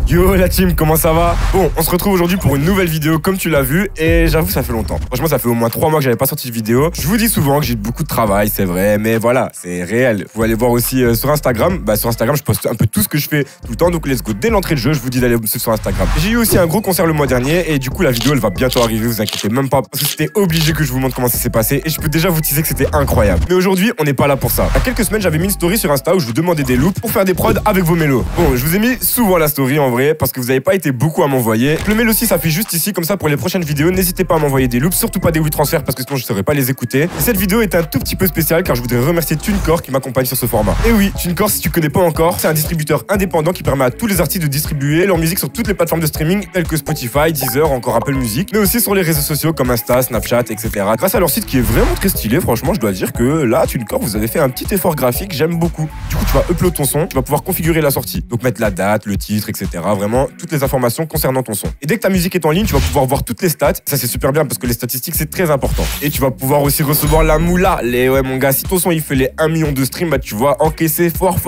Yo la team, comment ça va? Bon, on se retrouve aujourd'hui pour une nouvelle vidéo comme tu l'as vu et j'avoue ça fait longtemps. Franchement ça fait au moins 3 mois que j'avais pas sorti de vidéo. Je vous dis souvent que j'ai beaucoup de travail, c'est vrai, mais voilà, c'est réel. Vous allez voir aussi sur Instagram. Sur Instagram je poste un peu tout ce que je fais tout le temps, donc let's go. Dès l'entrée de jeu, je vous dis d'aller me suivre sur Instagram. J'ai eu aussi un gros concert le mois dernier et du coup la vidéo elle va bientôt arriver, vous inquiétez même pas, parce que c'était obligé que je vous montre comment ça s'est passé et je peux déjà vous teaser que c'était incroyable. Mais aujourd'hui on n'est pas là pour ça. Il y a quelques semaines j'avais mis une story sur Insta où je vous demandais des loops pour faire des prods avec vos mélos. Bon, je vous ai mis souvent la story en vrai parce que vous n'avez pas été beaucoup à m'envoyer. Le mail aussi s'affiche juste ici, comme ça pour les prochaines vidéos, n'hésitez pas à m'envoyer des loops, surtout pas des WeTransfer parce que sinon je ne saurais pas les écouter. Et cette vidéo est un tout petit peu spéciale car je voudrais remercier TuneCore qui m'accompagne sur ce format. Et oui, TuneCore, si tu connais pas encore, c'est un distributeur indépendant qui permet à tous les artistes de distribuer leur musique sur toutes les plateformes de streaming telles que Spotify, Deezer, encore Apple Music, mais aussi sur les réseaux sociaux comme Insta, Snapchat, etc. Grâce à leur site qui est vraiment très stylé, franchement je dois dire que là, TuneCore, vous avez fait un petit effort graphique, j'aime beaucoup. Du coup tu vas upload ton son, tu vas pouvoir configurer la sortie, donc mettre la date, le titre, etc. Vraiment toutes les informations concernant ton son. Et dès que ta musique est en ligne, tu vas pouvoir voir toutes les stats. Ça c'est super bien parce que les statistiques c'est très important. Et tu vas pouvoir aussi recevoir la moula. Ouais mon gars, si ton son il fait les 1 million de streams, bah tu vas encaisser fort.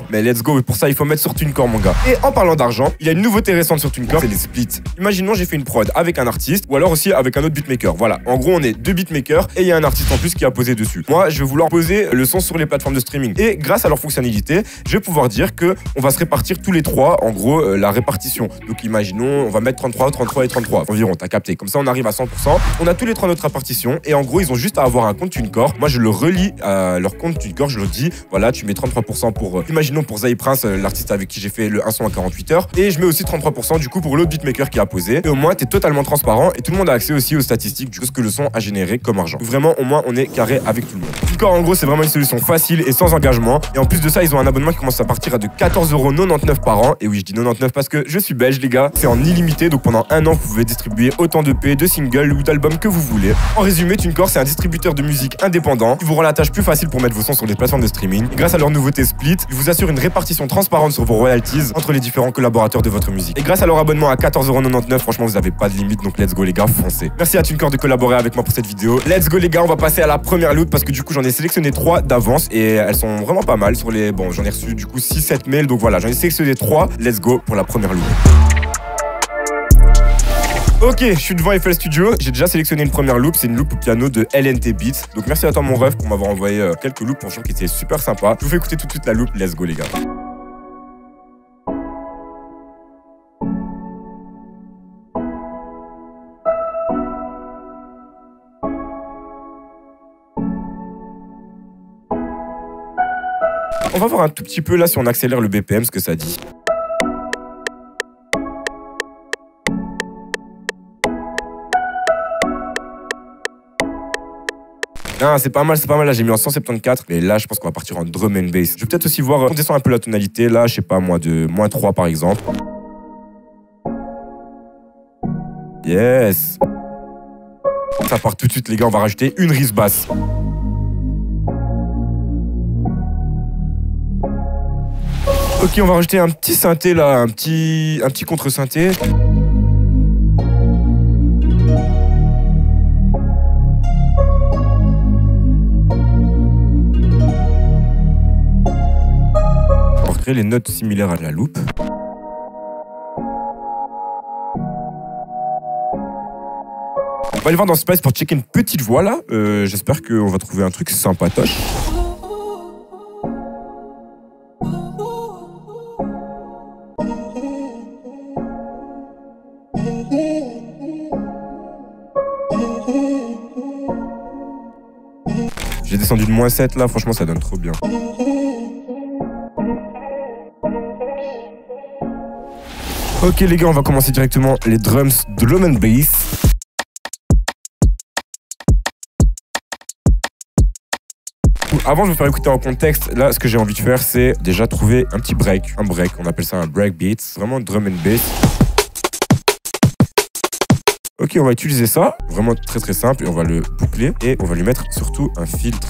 Mais let's go, et pour ça il faut mettre sur TuneCore mon gars. Et en parlant d'argent, il y a une nouveauté récente sur TuneCore, c'est les splits. Imaginons j'ai fait une prod avec un artiste ou alors aussi avec un autre beatmaker. Voilà, en gros on est 2 beatmakers et il y a un artiste en plus qui a posé dessus. Moi je vais vouloir poser le son sur les plateformes de streaming. Et grâce à leur fonctionnalité, je vais pouvoir dire que on va se répartir tous les trois, en gros la répartition. Donc imaginons, on va mettre 33 et 33 environ, t'as capté. Comme ça on arrive à 100%. On a tous les trois notre répartition et en gros ils ont juste à avoir un compte TuneCore. Moi je le relie à leur compte TuneCore, je leur dis voilà, tu mets 33% pour imaginons pour Zay Prince, l'artiste avec qui j'ai fait le 1 son à 48 heures, et je mets aussi 33% du coup pour l'autre beatmaker qui a posé. Et au moins t'es totalement transparent et tout le monde a accès aussi aux statistiques de ce que le son a généré comme argent. Vraiment au moins on est carré avec tout le monde. TuneCore en gros c'est vraiment une solution facile et sans engagement. Et en plus de ça ils ont un abonnement qui commence à partir de 14,99€ par an. Et oui je dis 99 parce que je suis belge les gars. C'est en illimité, donc pendant un an vous pouvez distribuer autant de d'EP, de singles ou d'albums que vous voulez. En résumé, TuneCore c'est un distributeur de musique indépendant qui vous rend la tâche plus facile pour mettre vos sons sur les plateformes de streaming. Et grâce à leur nouveauté Split, ils vous assurent une répartition transparente sur vos royalties entre les différents collaborateurs de votre musique. Et grâce à leur abonnement à 14,99€, franchement vous avez pas de limite, donc let's go les gars, foncez. Merci à TuneCore de collaborer avec moi pour cette vidéo. Let's go les gars, on va passer à la première loot parce que du coup j'en ai sélectionné 3 d'avance et elles sont vraiment pas mal sur les... Bon, j'en ai reçu du coup 6-7 mails, donc voilà, j'en ai sélectionné 3. Let's go pour la première loot. Ok, je suis devant FL Studio, j'ai déjà sélectionné une première loop, c'est une loop au piano de LNT Beats. Donc merci à toi mon ref pour m'avoir envoyé quelques loops, franchement qui étaient super sympa. Je vous fais écouter tout de suite la loop, let's go les gars. On va voir un tout petit peu là si on accélère le BPM ce que ça dit. Ah, c'est pas mal, là j'ai mis en 174. Et là je pense qu'on va partir en drum and bass. Je vais peut-être aussi voir, on descend un peu la tonalité, là je sais pas moi, de -3 par exemple. Yes. Ça part tout de suite les gars, on va rajouter une rise basse. Ok, on va rajouter un petit synthé là, un petit contre-synthé. Les notes similaires à la loupe. On va aller voir dans Splice pour checker une petite voix là. J'espère qu'on va trouver un truc sympatoche. J'ai descendu de -7 là, franchement ça donne trop bien. Ok les gars, on va commencer directement les drums de drum and bass. Avant de vous faire écouter en contexte, là ce que j'ai envie de faire c'est déjà trouver un petit break, on appelle ça un break beat, vraiment drum and bass. Ok, on va utiliser ça, vraiment très simple, et on va le boucler et on va lui mettre surtout un filtre.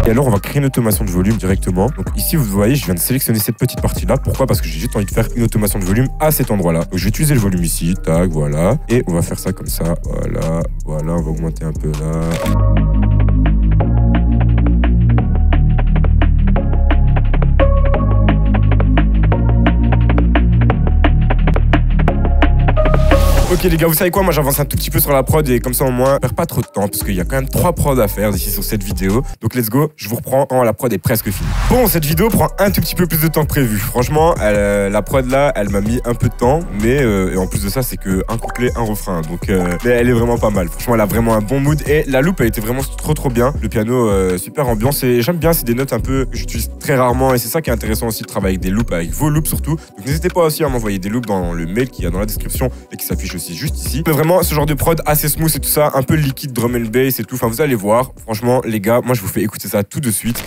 Et alors on va créer une automation de volume directement. Donc ici vous voyez je viens de sélectionner cette petite partie là. Pourquoi? Parce que j'ai juste envie de faire une automation de volume à cet endroit là. Donc je vais utiliser le volume ici, tac, voilà. Et on va faire ça comme ça, voilà, on va augmenter un peu là. Ok les gars, vous savez quoi, moi j'avance un tout petit peu sur la prod et comme ça au moins, on perd pas trop de temps parce qu'il y a quand même 3 prods à faire d'ici sur cette vidéo. Donc let's go, je vous reprends quand la prod est presque finie. Bon, cette vidéo prend un tout petit peu plus de temps que prévu. Franchement, la prod là, elle m'a mis un peu de temps, mais et en plus de ça, c'est que un couplet, un refrain. Donc mais elle est vraiment pas mal. Franchement, elle a vraiment un bon mood et la loupe, elle était vraiment trop bien. Le piano, super ambiance et j'aime bien, c'est des notes un peu que j'utilise très rarement et c'est ça qui est intéressant aussi de travailler avec des loupes, avec vos loupes surtout. Donc n'hésitez pas aussi à m'envoyer des loupes dans le mail qu'il y a dans la description et qui s'affiche aussi juste ici. Mais vraiment, ce genre de prod assez smooth et tout ça, un peu liquide drum and bass et tout. Enfin, vous allez voir. Franchement, les gars, moi je vous fais écouter ça tout de suite.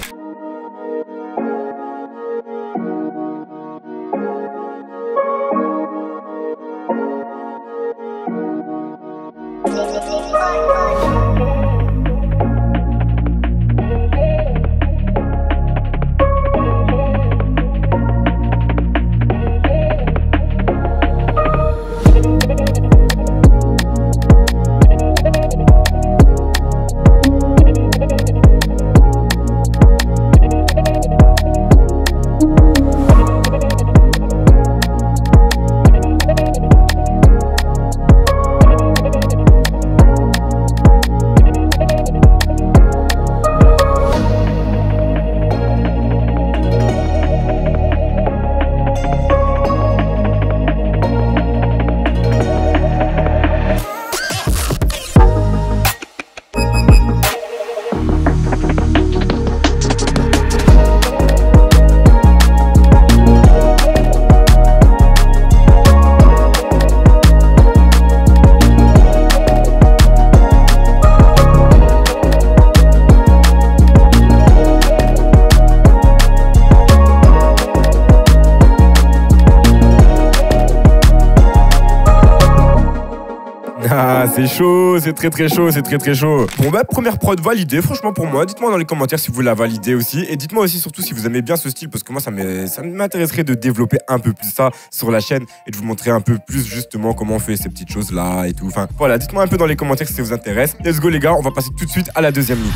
Ah, c'est chaud, c'est très chaud, c'est très chaud. Bon bah, première prod validée, franchement pour moi. Dites-moi dans les commentaires si vous la validez aussi. Et dites-moi aussi surtout si vous aimez bien ce style, parce que moi ça m'intéresserait de développer un peu plus ça sur la chaîne et de vous montrer un peu plus justement comment on fait ces petites choses là et tout. Enfin voilà, dites-moi un peu dans les commentaires si ça vous intéresse. Let's go les gars, on va passer tout de suite à la deuxième ligne.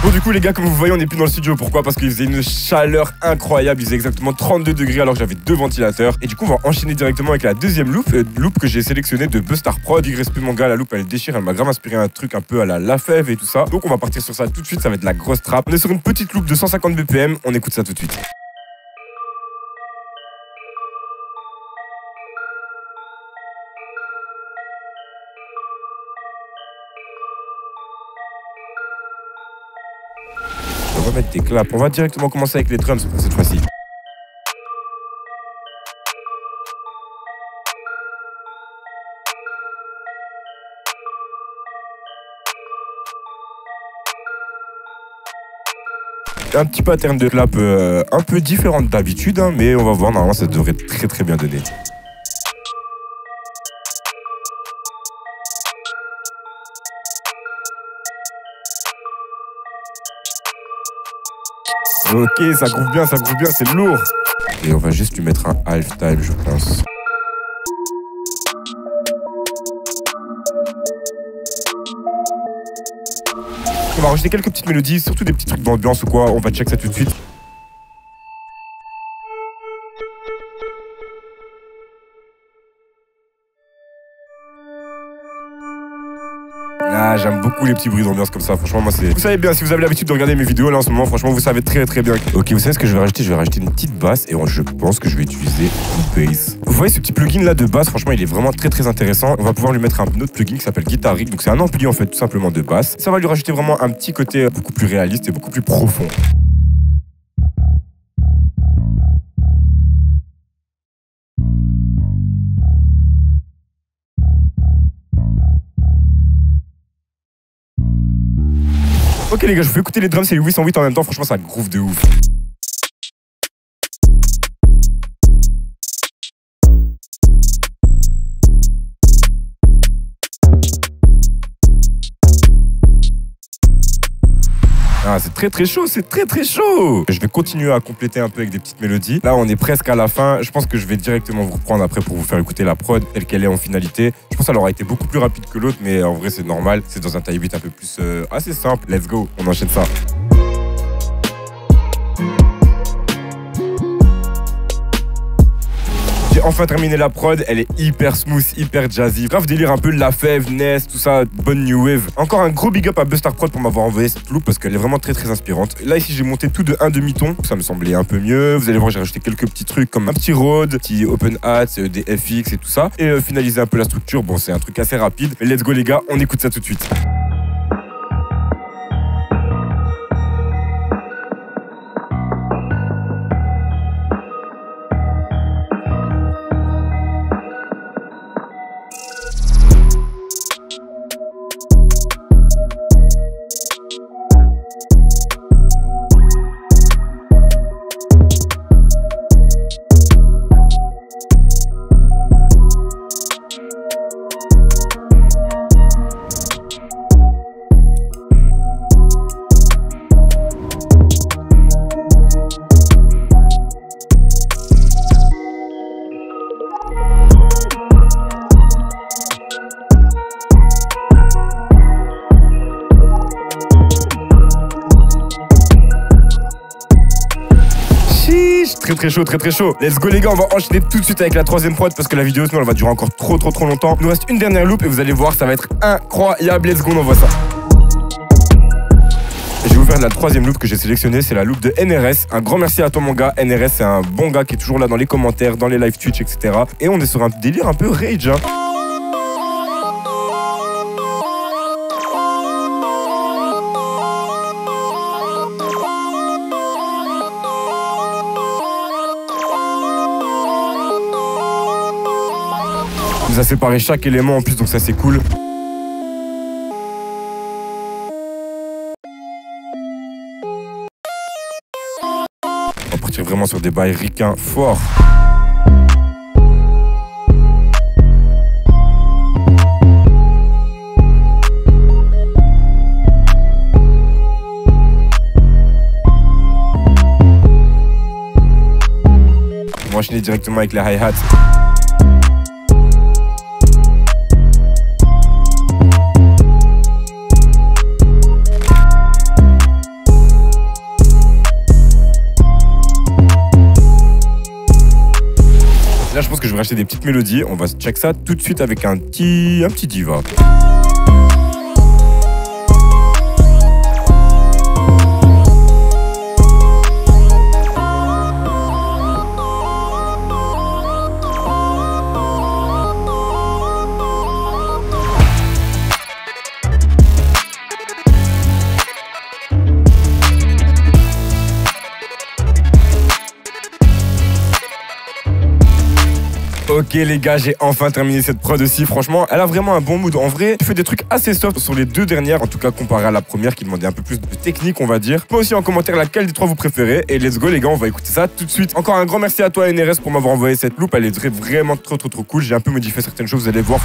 Bon du coup les gars, comme vous voyez, on n'est plus dans le studio. Pourquoi? Parce qu'il faisait une chaleur incroyable. Il faisait exactement 32 degrés alors que j'avais 2 ventilateurs. Et du coup on va enchaîner directement avec la deuxième loupe que j'ai sélectionnée de Bustar Prod. Big respect mon gars, la loupe elle déchire. Elle m'a grave inspiré un truc un peu à la Lafèvre et tout ça. Donc on va partir sur ça tout de suite, ça va être la grosse trappe. On est sur une petite loupe de 150 BPM, on écoute ça tout de suite. On va mettre des claps. On va directement commencer avec les drums pour cette fois-ci. Un petit pattern de clap un peu différent d'habitude, hein, mais on va voir, normalement ça devrait très bien donner. Ok, ça groove bien, c'est lourd. Et on va juste lui mettre un half-time, je pense. On va rajouter quelques petites mélodies, surtout des petits trucs d'ambiance ou quoi. On va check ça tout de suite. Ah, j'aime beaucoup les petits bruits d'ambiance comme ça, franchement moi c'est... Vous savez bien, si vous avez l'habitude de regarder mes vidéos là en ce moment, franchement vous savez très bien. Ok, vous savez ce que je vais rajouter? Je vais rajouter une petite basse et je pense que je vais utiliser une bass. Vous voyez ce petit plugin là de basse, franchement il est vraiment très intéressant. On va pouvoir lui mettre un autre plugin qui s'appelle Guitar Rig, donc c'est un ampli en fait tout simplement de basse. Ça va lui rajouter vraiment un petit côté beaucoup plus réaliste et beaucoup plus profond. Ok les gars, je vous fais écouter les drums, c'est les 808 en même temps, franchement ça groove de ouf. Ah, c'est très chaud, c'est très chaud. Je vais continuer à compléter un peu avec des petites mélodies. Là, on est presque à la fin. Je pense que je vais directement vous reprendre après pour vous faire écouter la prod telle qu'elle est en finalité. Je pense qu'elle aura été beaucoup plus rapide que l'autre, mais en vrai, c'est normal. C'est dans un taille 8 un peu plus assez simple. Let's go, on enchaîne ça. J'ai enfin terminé la prod, elle est hyper smooth, hyper jazzy. Grave délire un peu de la fève, Ness, tout ça, bonne new wave. Encore un gros big up à Bustar Prod pour m'avoir envoyé cette loupe parce qu'elle est vraiment très inspirante. Là ici j'ai monté tout de 1 demi-ton, ça me semblait un peu mieux. Vous allez voir j'ai rajouté quelques petits trucs comme un petit Rode, petit Open Hats, des FX et tout ça. Et finaliser un peu la structure, bon c'est un truc assez rapide. Mais let's go les gars, on écoute ça tout de suite. Très chaud. Let's go les gars, on va enchaîner tout de suite avec la troisième prod parce que la vidéo sinon elle va durer encore trop longtemps. Il nous reste une dernière loupe et vous allez voir ça va être incroyable. Let's go, on envoie ça. Je vais vous faire la troisième loupe que j'ai sélectionnée, c'est la loupe de NRS. Un grand merci à toi mon gars. NRS c'est un bon gars qui est toujours là dans les commentaires, dans les live Twitch, etc. Et on est sur un délire un peu rage hein. Il nous a séparé chaque élément en plus, donc ça c'est cool. On va partir vraiment sur des bails ricains forts. On va enchaîner directement avec les hi-hats. Là, je pense que je vais racheter des petites mélodies. On va check ça tout de suite avec un petit diva. Ok les gars, j'ai enfin terminé cette prod aussi. Franchement, elle a vraiment un bon mood. En vrai, tu fais des trucs assez soft sur les deux dernières, en tout cas comparé à la première qui demandait un peu plus de technique, on va dire. Moi aussi en commentaire laquelle des trois vous préférez. Et let's go les gars, on va écouter ça tout de suite. Encore un grand merci à toi NRS pour m'avoir envoyé cette loupe. Elle est vraiment trop cool. J'ai un peu modifié certaines choses, vous allez voir.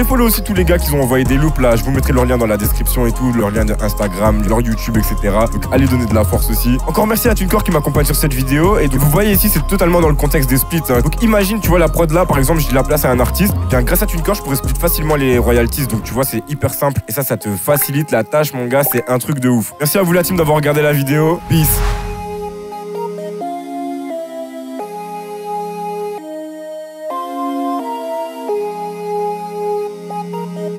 Allez follow aussi tous les gars qui ont envoyé des loops là. Je vous mettrai leur lien dans la description et tout, leur lien d'Instagram, leur YouTube, etc. Donc allez donner de la force aussi. Encore merci à TuneCore qui m'accompagne sur cette vidéo. Et donc vous voyez ici, c'est totalement dans le contexte des splits. Hein. Donc imagine, tu vois la prod là, par exemple, je la place à un artiste. Et bien grâce à TuneCore, je pourrais split facilement les royalties. Donc tu vois, c'est hyper simple. Et ça te facilite la tâche, mon gars. C'est un truc de ouf. Merci à vous la team d'avoir regardé la vidéo. Peace.